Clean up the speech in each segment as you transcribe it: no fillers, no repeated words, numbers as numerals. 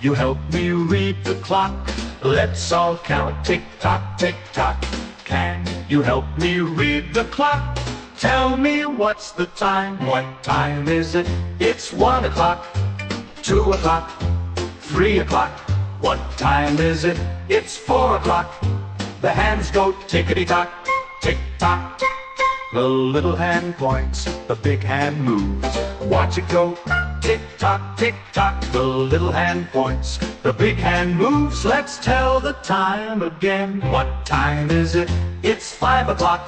you help me read the clock? Let's all count tick-tock, tick-tock. Can you help me read the clock? Tell me what's the time? What time is it? It's 1 o'clock, 2 o'clock, 3 o'clock. What time is it? It's 4 o'clock. The hands go tickety-tock, tick-tock. The little hand points, the big hand moves. Watch it go, tick-tock, tick-tock. The little hand points, the big hand moves. Let's tell the time again. What time is it? It's 5 o'clock,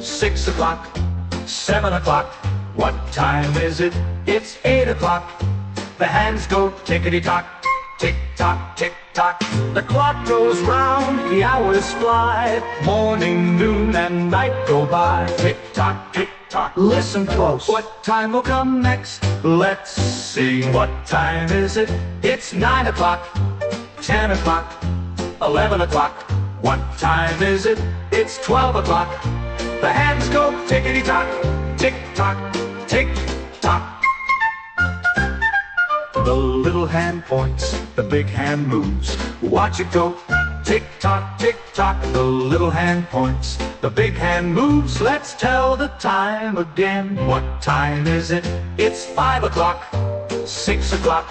6 o'clock, 7 o'clock. What time is it? It's 8 o'clock. The hands go tickety-tock, tick-tock, tick-tock. The clock goes round, the hours fly. Morning, noon, and night go by. Tick-tock, tick-tock. Listen close. What time will come next? Let's see. What time is it? It's 9 o'clock, 10 o'clock, 11 o'clock. What time is it? It's 12 o'clock. The hands go tickety-tock, tick-tock, tick-tock. The little hand points, the big hand moves. Watch it go, tick-tock, tick-tock. The little hand points, the big hand moves. Let's tell the time again. What time is it? It's 5 o'clock, 6 o'clock,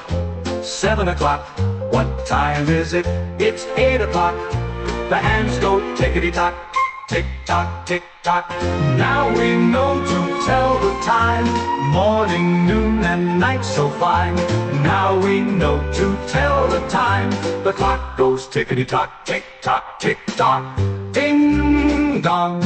7 o'clock. What time is it? It's 8 o'clock. The hands go tickety-tock, tick-tock, tick-tock. Now we know to tell the time. Morning, noon, and night so fine. Now we know to tell the time. The clock goes tickety-tock, tick-tock, tick-tock. Ding-dong.